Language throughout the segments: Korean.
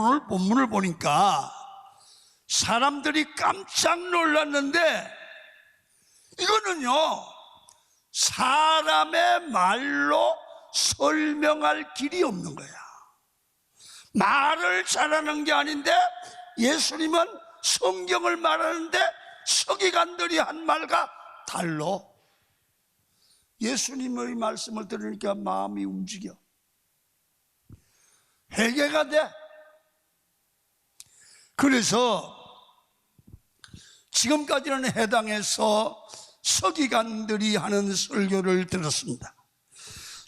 오늘 본문을 보니까 사람들이 깜짝 놀랐는데 이거는요 사람의 말로 설명할 길이 없는 거야. 말을 잘하는 게 아닌데 예수님은 성경을 말하는데 서기관들이 한 말과 달라. 예수님의 말씀을 들으니까 마음이 움직여. 회개가 돼. 그래서 지금까지는 해당해서 서기관들이 하는 설교를 들었습니다.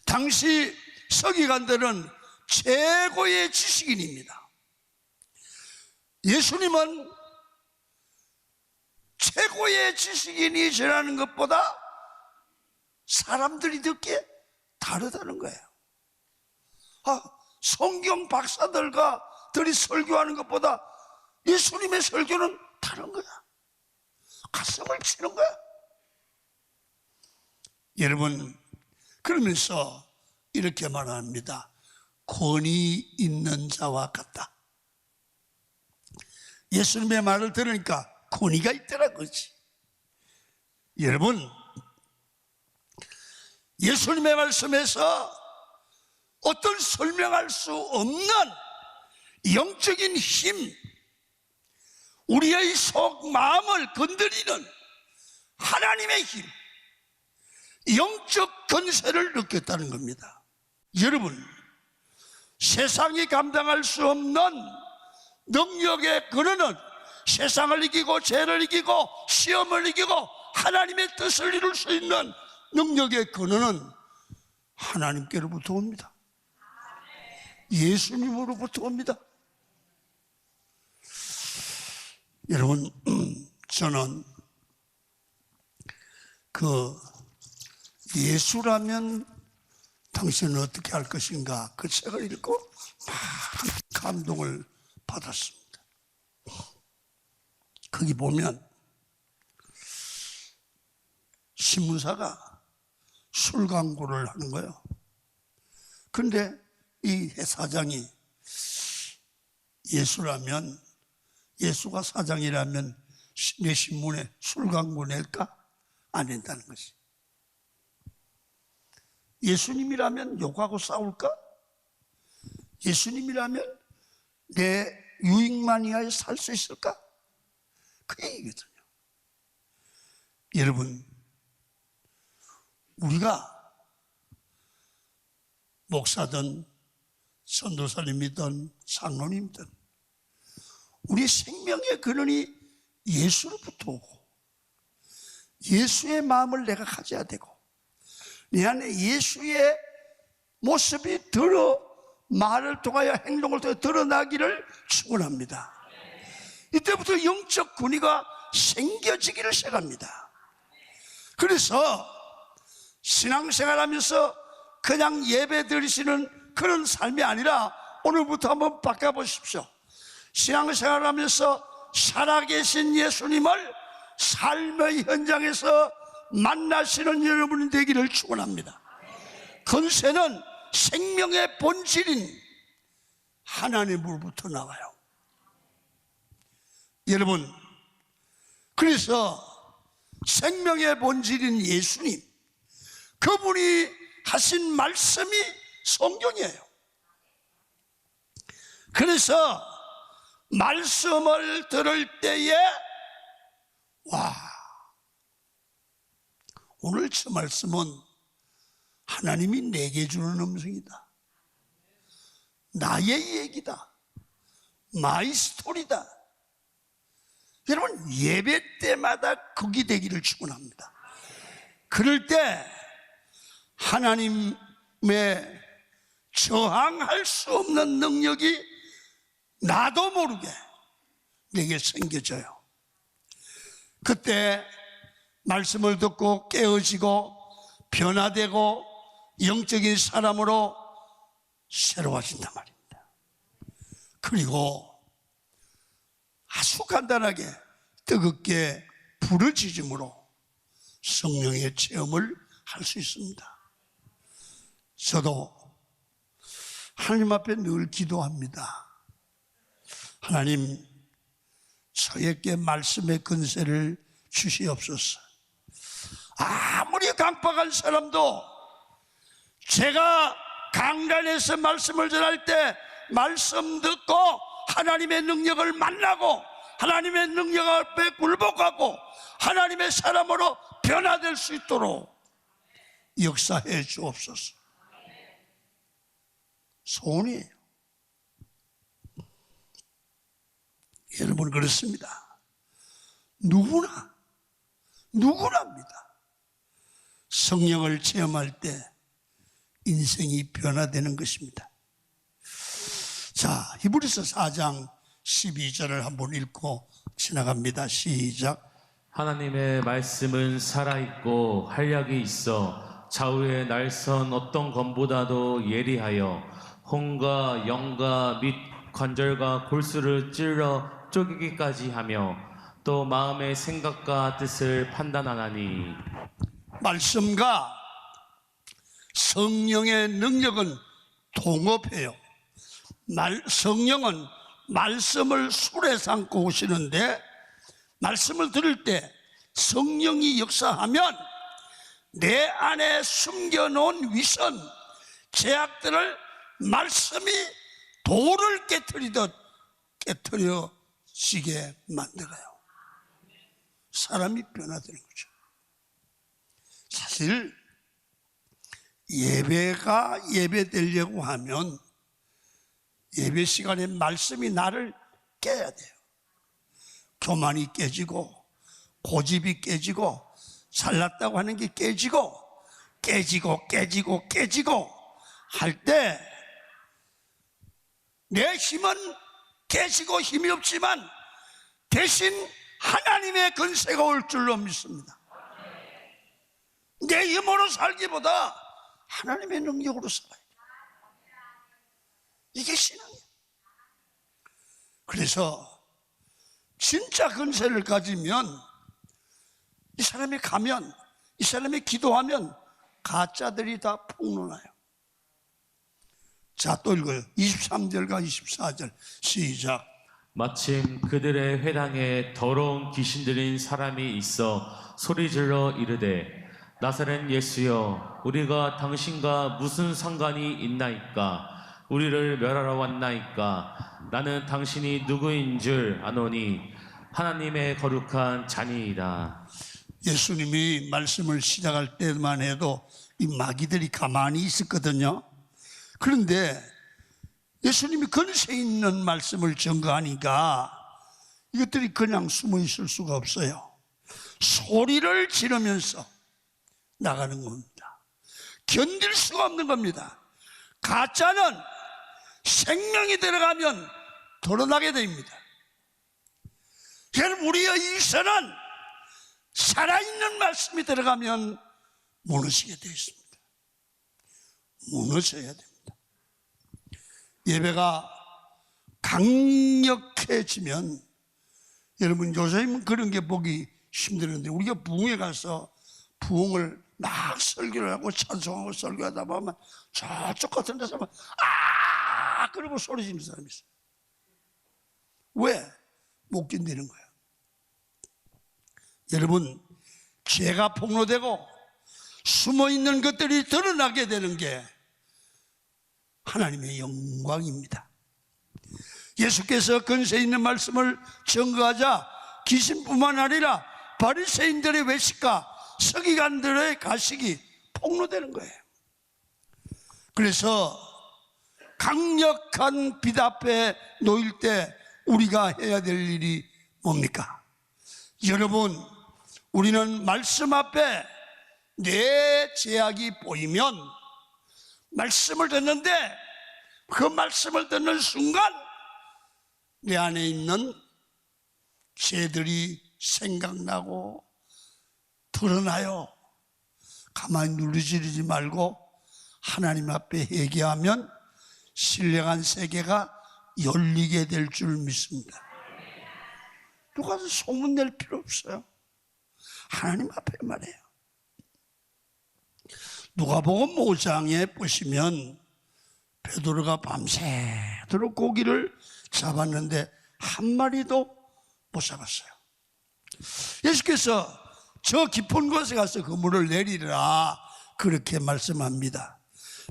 당시 서기관들은 최고의 지식인입니다. 예수님은 최고의 지식인이 전하는 것보다 사람들이 듣기에 다르다는 거예요. 성경 박사들이 설교하는 것보다 예수님의 설교는 다른 거야. 가슴을 치는 거야. 여러분, 그러면서 이렇게 말합니다. 권위 있는 자와 같다. 예수님의 말을 들으니까 권위가 있더라 그렇지. 여러분, 예수님의 말씀에서 어떤 설명할 수 없는 영적인 힘, 우리의 속 마음을 건드리는 하나님의 힘, 영적 권세를 느꼈다는 겁니다. 여러분, 세상이 감당할 수 없는 능력의 근원은 세상을 이기고 죄를 이기고 시험을 이기고 하나님의 뜻을 이룰 수 있는 능력의 근원은 하나님께로부터 옵니다. 예수님으로부터 옵니다. 여러분, 저는 예수라면 당신은 어떻게 할 것인가 그 책을 읽고 막 감동을 받았습니다. 거기 보면 신문사가 술 광고를 하는 거예요. 그런데 이 사장이 예수가 사장이라면 내 신문에 술 광고 낼까? 안 낸다는 것이. 예수님이라면 욕하고 싸울까? 예수님이라면 내 유익만이하에 살 수 있을까? 그 얘기거든요. 여러분, 우리가 목사든 선도사님이든 장로님이든 우리 생명의 근원이 예수로부터 오고 예수의 마음을 내가 가져야 되고 내 안에 예수의 모습이 말을 통하여 행동을 통해 드러나기를 축원합니다. 이때부터 영적 권위가 생겨지기를 시작합니다. 그래서 신앙생활하면서 그냥 예배 드리시는 그런 삶이 아니라 오늘부터 한번 바꿔보십시오. 신앙생활하면서 살아계신 예수님을 삶의 현장에서 만나시는 여러분이 되기를 축원합니다. 권세는 생명의 본질인 하나님으로부터 나와요. 여러분, 그래서 생명의 본질인 예수님, 그분이 하신 말씀이 성경이에요. 그래서 말씀을 들을 때에 오늘 저 말씀은 하나님이 내게 주는 음성이다. 나의 얘기다. 마이 스토리다. 여러분, 예배 때마다 거기 되기를 축원합니다. 그럴 때 하나님의 저항할 수 없는 능력이 나도 모르게 내게 생겨져요. 그때 말씀을 듣고 깨어지고 변화되고 영적인 사람으로 새로워진단 말입니다. 그리고 아주 간단하게 뜨겁게 부르짖음으로 성령의 체험을 할 수 있습니다. 저도 하나님 앞에 늘 기도합니다. 하나님, 저에게 말씀의 근세를 주시옵소서. 아무리 강박한 사람도 제가 강단에서 말씀을 전할 때 말씀 듣고 하나님의 능력을 만나고 하나님의 능력 앞에 굴복하고 하나님의 사람으로 변화될 수 있도록 역사해 주옵소서. 소원이에요. 여러분, 그렇습니다. 누구나입니다. 성령을 체험할 때 인생이 변화되는 것입니다. 자, 히브리서 4장 12절을 한번 읽고 지나갑니다. 시작. 하나님의 말씀은 살아있고 활력이 있어 좌우의 날선 어떤 검보다도 예리하여 혼과 영과 및 관절과 골수를 찔러 쪼개기까지 하며 또 마음의 생각과 뜻을 판단하나니. 말씀과 성령의 능력은 동업해요. 성령은 말씀을 술에 삼고 오시는데 말씀을 들을 때 성령이 역사하면 내 안에 숨겨놓은 위선, 죄악들을 말씀이 돌을 깨트리듯 깨트려지게 만들어요. 사람이 변화되는 거죠. 사실 예배가 예배되려고 하면 예배 시간에 말씀이 나를 깨야 돼요. 교만이 깨지고 고집이 깨지고 잘났다고 하는 게 깨지고 할 때 내 힘은 깨지고 힘이 없지만 대신 하나님의 근세가 올 줄로 믿습니다. 내 힘으로 살기보다 하나님의 능력으로 살아야 돼요. 이게 신앙이에요. 그래서 진짜 근세를 가지면 이 사람이 가면, 이 사람이 기도하면 가짜들이 다 폭로나요. 자, 또 읽어요. 23절과 24절 시작. 마침 그들의 회당에 더러운 귀신 들린 사람이 있어 소리질러 이르되 나사렛 예수여, 우리가 당신과 무슨 상관이 있나이까? 우리를 멸하러 왔나이까? 나는 당신이 누구인 줄 아노니 하나님의 거룩한 자니이다. 예수님이 말씀을 시작할 때만 해도 이 마귀들이 가만히 있었거든요. 그런데 예수님이 근세 있는 말씀을 전가하니까 이것들이 그냥 숨어 있을 수가 없어요. 소리를 지르면서 나가는 겁니다. 견딜 수가 없는 겁니다. 가짜는 생명이 들어가면 드러나게 됩니다. 여러분, 우리의 일생은 살아있는 말씀이 들어가면 무너지게 되어 있습니다. 무너져야 됩니다. 예배가 강력해지면, 여러분 요새는 그런 게 보기 힘들었는데 우리가 부흥에 가서 부흥을 막 설교를 하고 찬송하고 설교하다 보면 저쪽 같은 데서 아 그러고 소리 지르는 사람이 있어요. 왜? 못 견디는 거예요. 여러분, 죄가 폭로되고 숨어있는 것들이 드러나게 되는 게 하나님의 영광입니다. 예수께서 근세 있는 말씀을 전거하자 귀신뿐만 아니라 바리새인들의 외식과 서기관들의 가식이 폭로되는 거예요. 그래서 강력한 빛 앞에 놓일 때 우리가 해야 될 일이 뭡니까? 여러분, 우리는 말씀 앞에 내 죄악이 보이면 말씀을 듣는데 그 말씀을 듣는 순간 내 안에 있는 죄들이 생각나고 드러나요. 가만히 누르지르지 말고 하나님 앞에 회개하면 신령한 세계가 열리게 될 줄 믿습니다. 누가 소문낼 필요 없어요. 하나님 앞에 말해요. 누가복음 5장에 보시면 베드로가 밤새도록 고기를 잡았는데 한 마리도 못 잡았어요. 예수께서 저 깊은 곳에 가서 그물을 내리라 그렇게 말씀합니다.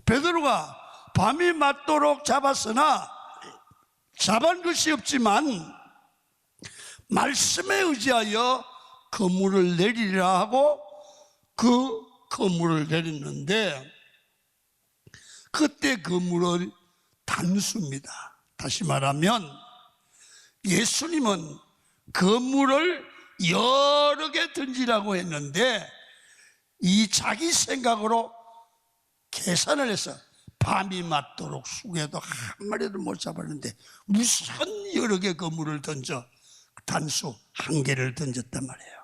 베드로가 밤이 맞도록 잡았으나 잡은 것이 없지만 말씀에 의지하여 그물을 내리라 하고 그 그물을 내렸는데 그때 그물은 단수입니다. 다시 말하면 예수님은 그물을 여러 개 던지라고 했는데 이 자기 생각으로 계산을 해서 밤이 맞도록 숙여도 한 마리도 못 잡았는데 무슨 여러 개 그물을 던져 단수 한 개를 던졌단 말이에요.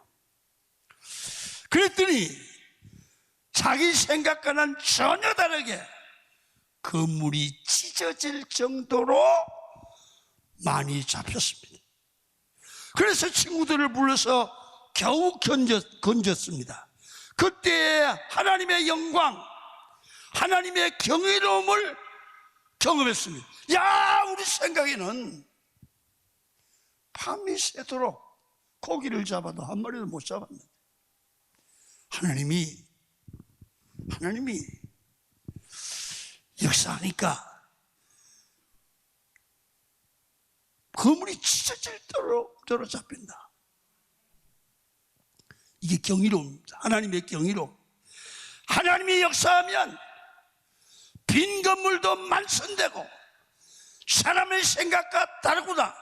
그랬더니 자기 생각과는 전혀 다르게 그물이 찢어질 정도로 많이 잡혔습니다. 그래서 친구들을 불러서 겨우 건졌습니다. 그때 하나님의 영광, 하나님의 경이로움을 경험했습니다. 야, 우리 생각에는 밤이 새도록 고기를 잡아도 한 마리도 못 잡았는데 하나님이 역사하니까 그물이 찢어질 대로 잡힌다. 이게 경이로움입니다. 하나님의 경이로움. 하나님이 역사하면 빈 건물도 만선되고 사람의 생각과 다르구나.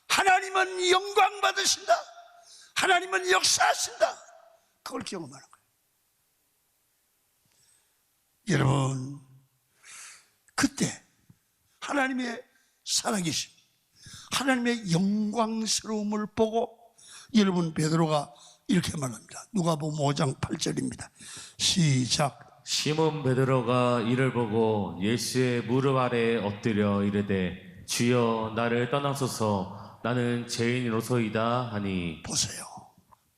하나님은 영광 받으신다. 하나님은 역사하신다. 그걸 경험하는 거예요. 여러분, 그때 하나님의 살아계심, 하나님의 영광스러움을 보고 여러분 베드로가 이렇게 말합니다. 누가복음 5장 8절입니다. 시작. 시몬 베드로가 이를 보고 예수의 무릎 아래에 엎드려 이르되 주여 나를 떠나소서 나는 죄인으로소이다 하니. 보세요.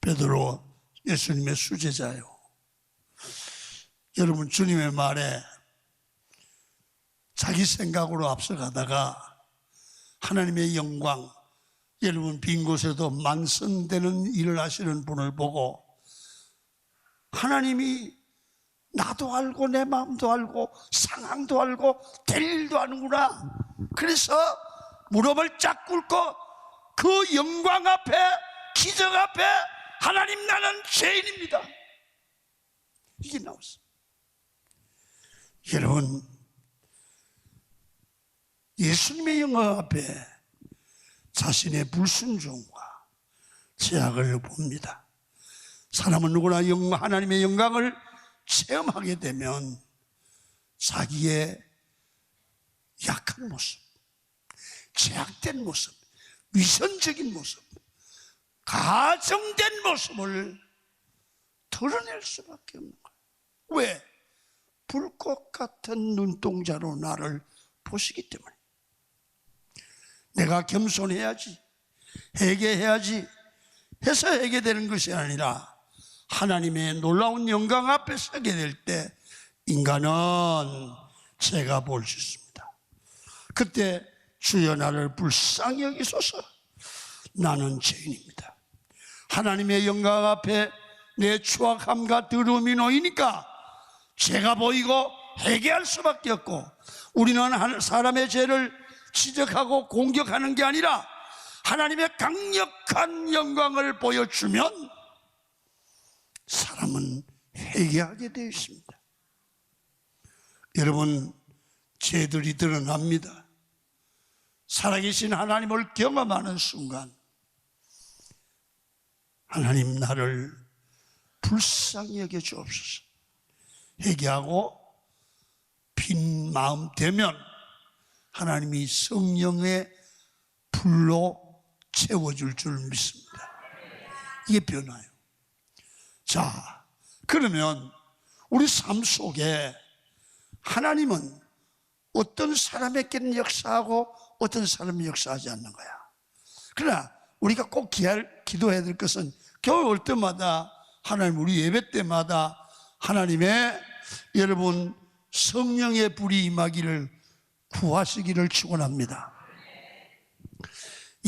베드로 예수님의 수제자예요. 여러분, 주님의 말에 자기 생각으로 앞서가다가 하나님의 영광, 여러분 빈 곳에도 만선되는 일을 하시는 분을 보고 하나님이 나도 알고 내 마음도 알고 상황도 알고 될 일도 아는구나. 그래서 무릎을 쫙 꿇고 그 영광 앞에, 기적 앞에 하나님 나는 죄인입니다. 이게 나왔어요. 여러분, 예수님의 영광 앞에 자신의 불순종과 제약을 봅니다. 사람은 누구나 하나님의 영광을 체험하게 되면 자기의 약한 모습, 제약된 모습, 위선적인 모습, 가정된 모습을 드러낼 수밖에 없는 거예요. 왜? 불꽃 같은 눈동자로 나를 보시기 때문에. 내가 겸손해야지, 회개해야지 해서 회개되는 것이 아니라 하나님의 놀라운 영광 앞에 서게 될 때 인간은 제가 볼 수 있습니다. 그때 주여 나를 불쌍히 여기소서. 나는 죄인입니다. 하나님의 영광 앞에 내 추악함과 더러움이 놓이니까 죄가 보이고 회개할 수밖에 없고, 우리는 사람의 죄를 지적하고 공격하는 게 아니라 하나님의 강력한 영광을 보여주면 사람은 회개하게 되어 있습니다. 여러분, 죄들이 드러납니다. 살아계신 하나님을 경험하는 순간 하나님 나를 불쌍히 여겨 주옵소서. 회개하고 빈 마음 되면 하나님이 성령의 불로 채워줄 줄 믿습니다. 이게 변화예요. 자, 그러면 우리 삶 속에 하나님은 어떤 사람에게는 역사하고 어떤 사람이 역사하지 않는 거야. 그러나 우리가 꼭 기도해야 될 것은 겨울 올 때마다 하나님, 우리 예배 때마다 하나님의 여러분 성령의 불이 임하기를 구하시기를 축원합니다.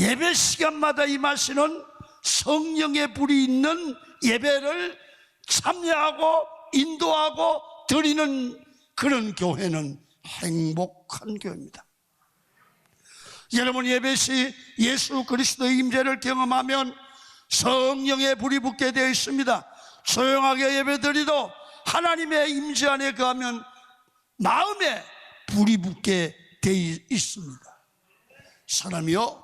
예배 시간마다 임하시는 성령의 불이 있는 예배를 참여하고 인도하고 드리는 그런 교회는 행복한 교회입니다. 여러분, 예배 시 예수 그리스도의 임재를 경험하면 성령의 불이 붙게 되어 있습니다. 조용하게 예배드리도 하나님의 임재 안에 거하면 마음에 불이 붙게 되어 있습니다. 사람이요,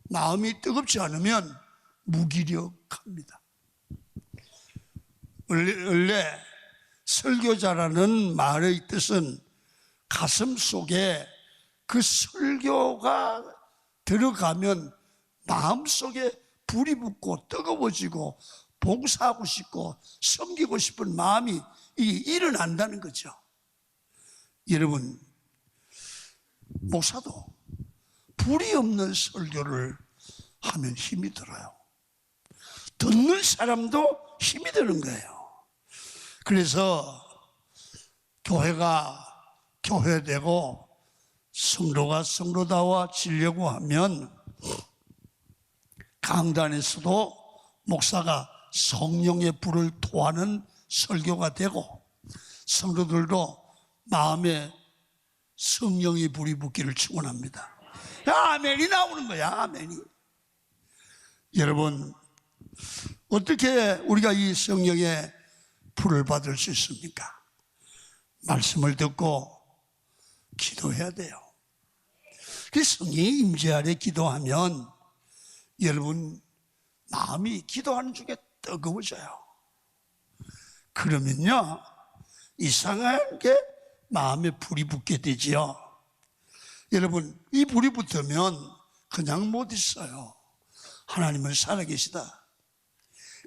마음이 뜨겁지 않으면 무기력합니다. 원래 설교자라는 말의 뜻은 가슴 속에 그 설교가 들어가면 마음속에 불이 붙고 뜨거워지고 봉사하고 싶고 섬기고 싶은 마음이 일어난다는 거죠. 여러분, 목사도 불이 없는 설교를 하면 힘이 들어요. 듣는 사람도 힘이 드는 거예요. 그래서 교회가 교회되고 성도가 성도다워지려고 하면 강단에서도 목사가 성령의 불을 토하는 설교가 되고 성도들도 마음에 성령의 불이 붙기를 축원합니다. 아멘이 나오는 거야. 아멘이. 여러분, 어떻게 우리가 이 성령의 불을 받을 수 있습니까? 말씀을 듣고 기도해야 돼요. 그 성령의 임재 아래 기도하면 여러분 마음이 기도하는 중에 뜨거워져요. 그러면요, 이상하게 마음에 불이 붙게 되지요. 여러분, 이 불이 붙으면 그냥 못 있어요. 하나님은 살아계시다.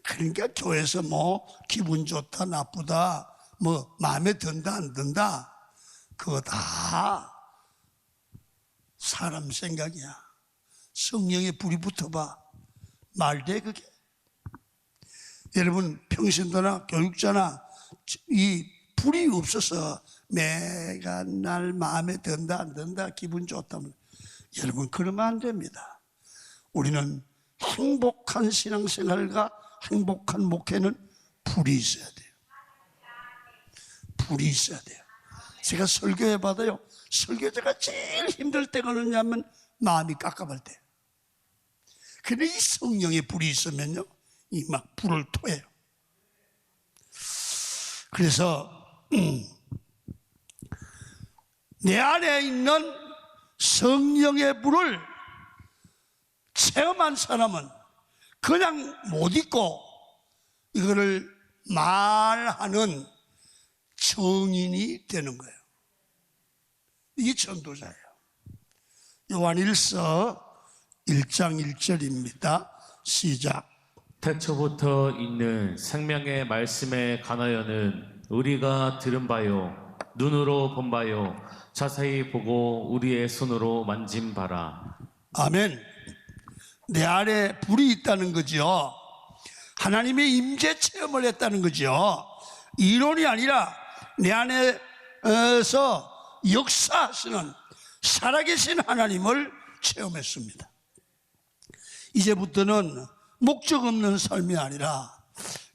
그러니까 교회에서 뭐 기분 좋다 나쁘다 뭐 마음에 든다 안 든다 그거 다 사람 생각이야. 성령의 불이 붙어봐 말돼 그게. 여러분, 평신도나 교육자나 이 불이 없어서 내가 날 마음에 든다 안 든다 기분 좋다면 여러분 그러면 안 됩니다. 우리는 행복한 신앙생활과 행복한 목회는 불이 있어야 돼요. 불이 있어야 돼요. 제가 설교해 받아요. 설교자가 제일 힘들 때가 뭐냐면 마음이 깝깝할 때. 근데 이 성령의 불이 있으면요, 이 막 불을 토해요. 그래서 내 안에 있는 성령의 불을 체험한 사람은 그냥 못 있고 이거를 말하는 정인이 되는 거예요. 이게 전도자예요. 요한일서 1장 1절입니다. 시작. 태초부터 있는 생명의 말씀에 관하여는 우리가 들은 바요 눈으로 본 바요 자세히 보고 우리의 손으로 만진 바라. 아멘. 내 안에 불이 있다는 거죠. 하나님의 임재 체험을 했다는 거죠. 이론이 아니라 내 안에서 역사하시는 살아계신 하나님을 체험했습니다. 이제부터는 목적 없는 삶이 아니라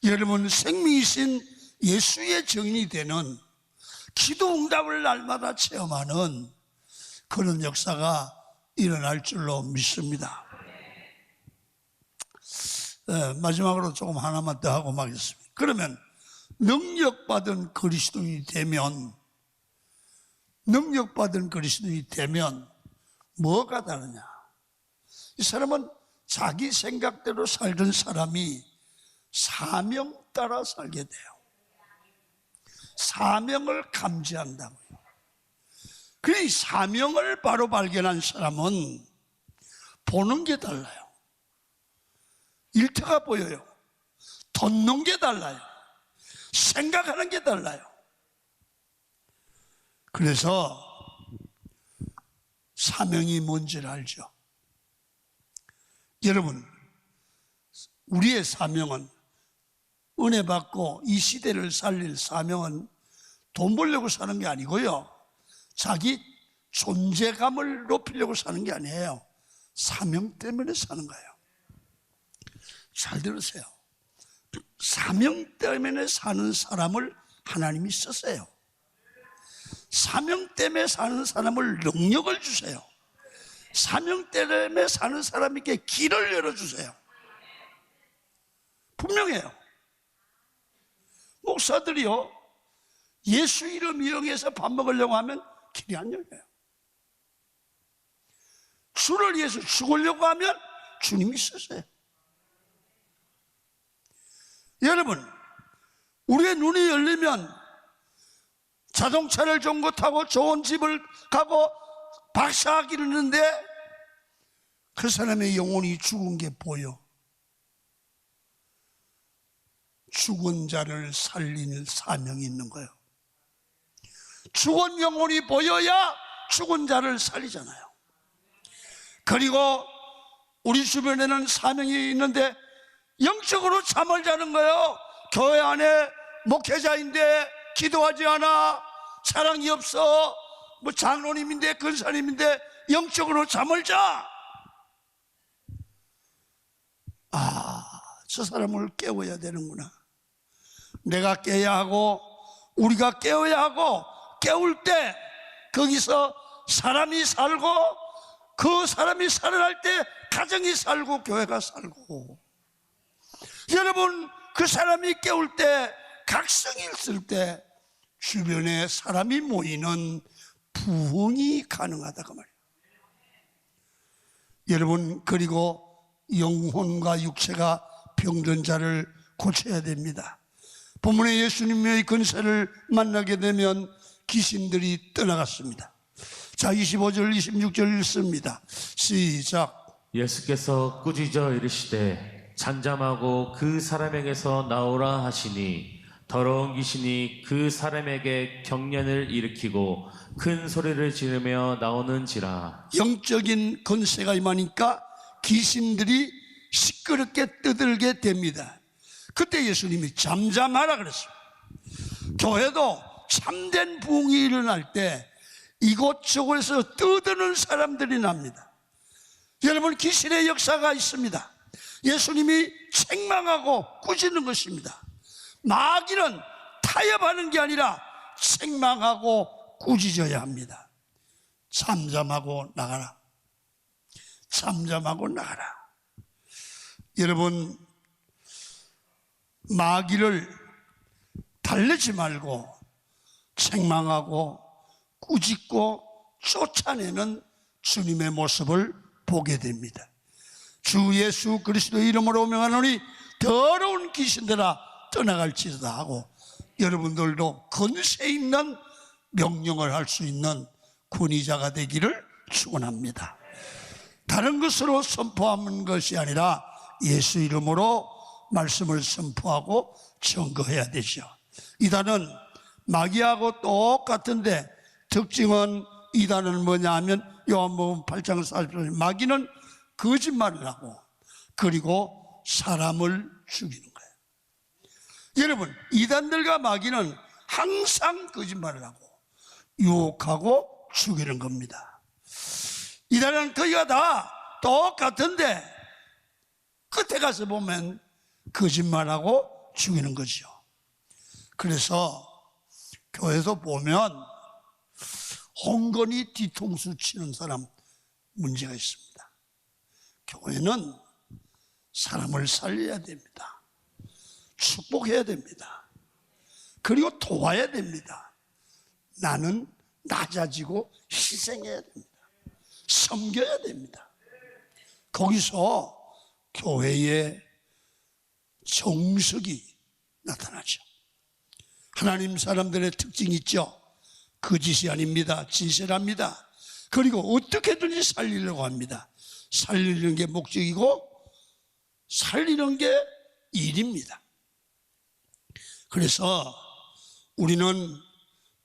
여러분 생명이신 예수의 증인이 되는 기도 응답을 날마다 체험하는 그런 역사가 일어날 줄로 믿습니다. 마지막으로 조금 하나만 더 하고 마겠습니다. 그러면 능력받은 그리스도인이 되면 뭐가 다르냐? 이 사람은 자기 생각대로 살던 사람이 사명 따라 살게 돼요. 사명을 감지한다고요. 그 사명을 바로 발견한 사람은 보는 게 달라요. 일터가 보여요. 돋는 게 달라요. 생각하는 게 달라요. 그래서 사명이 뭔지를 알죠. 여러분, 우리의 사명은 은혜 받고 이 시대를 살릴 사명은 돈 벌려고 사는 게 아니고요, 자기 존재감을 높이려고 사는 게 아니에요. 사명 때문에 사는 거예요. 잘 들으세요. 사명 때문에 사는 사람을 하나님이 쓰세요. 사명 때문에 사는 사람을 능력을 주세요. 사명 때문에 사는 사람에게 길을 열어주세요. 분명해요. 목사들이요, 예수 이름 이용해서 밥 먹으려고 하면 길이 안 열려요. 주를 위해서 죽으려고 하면 주님이 쓰세요. 여러분, 우리의 눈이 열리면 자동차를 좋은 거 타고 좋은 집을 가고 박사학위를 했는데 그 사람의 영혼이 죽은 게 보여. 죽은 자를 살릴 사명이 있는 거예요. 죽은 영혼이 보여야 죽은 자를 살리잖아요. 그리고 우리 주변에는 사명이 있는데 영적으로 잠을 자는 거예요. 교회 안에 목회자인데 기도하지 않아, 사랑이 없어, 뭐 장로님인데 근사님인데 영적으로 잠을 자. 저 사람을 깨워야 되는구나. 내가 깨야 하고 우리가 깨워야 하고, 깨울 때 거기서 사람이 살고, 그 사람이 살아날 때 가정이 살고 교회가 살고, 여러분 그 사람이 깨울 때, 각성이 있을 때 주변에 사람이 모이는 부흥이 가능하다 그 말이에요. 여러분, 그리고 영혼과 육체가 병든 자를 고쳐야 됩니다. 본문에 예수님의 근세를 만나게 되면 귀신들이 떠나갔습니다. 자, 25절 26절 읽습니다. 시작. 예수께서 꾸짖어 이르시되 잠잠하고 그 사람에게서 나오라 하시니 더러운 귀신이 그 사람에게 경련을 일으키고 큰 소리를 지르며 나오는지라. 영적인 권세가 임하니까 귀신들이 시끄럽게 떠들게 됩니다. 그때 예수님이 잠잠하라 그랬어요. 교회도 참된 부흥이 일어날 때 이곳저곳에서 떠드는 사람들이 납니다. 여러분, 귀신의 역사가 있습니다. 예수님이 책망하고 꾸짖는 것입니다. 마귀는 타협하는 게 아니라 책망하고 꾸짖어야 합니다. 잠잠하고 나가라. 잠잠하고 나가라. 여러분, 마귀를 달래지 말고 책망하고 꾸짖고 쫓아내는 주님의 모습을 보게 됩니다. 주 예수 그리스도의 이름으로 명하노니 더러운 귀신들아 떠나갈지어다 하고, 여러분들도 권세 있는 명령을 할 수 있는 권위자가 되기를 축원합니다. 다른 것으로 선포하는 것이 아니라 예수 이름으로 말씀을 선포하고 증거해야 되죠. 이단은 마귀하고 똑같은데 특징은, 이단은 뭐냐 하면 요한복음 8장 40절, 마귀는 거짓말을 하고 그리고 사람을 죽이는 거예요. 여러분, 이단들과 마귀는 항상 거짓말을 하고 유혹하고 죽이는 겁니다. 이단은 거기가 다 똑같은데 끝에 가서 보면 거짓말하고 죽이는 거죠. 그래서 교회에서 보면 홍건히 뒤통수 치는 사람 문제가 있습니다. 교회는 사람을 살려야 됩니다. 축복해야 됩니다. 그리고 도와야 됩니다. 나는 낮아지고 희생해야 됩니다. 섬겨야 됩니다. 거기서 교회의 정석이 나타나죠. 하나님 사람들의 특징이 있죠. 거짓이 아닙니다. 진실합니다. 그리고 어떻게든지 살리려고 합니다. 살리는 게 목적이고 살리는 게 일입니다. 그래서 우리는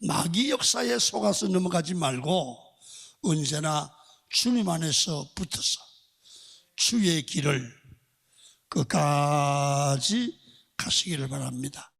마귀 역사에 속아서 넘어가지 말고 언제나 주님 안에서 붙어서 주의 길을 끝까지 가시기를 바랍니다.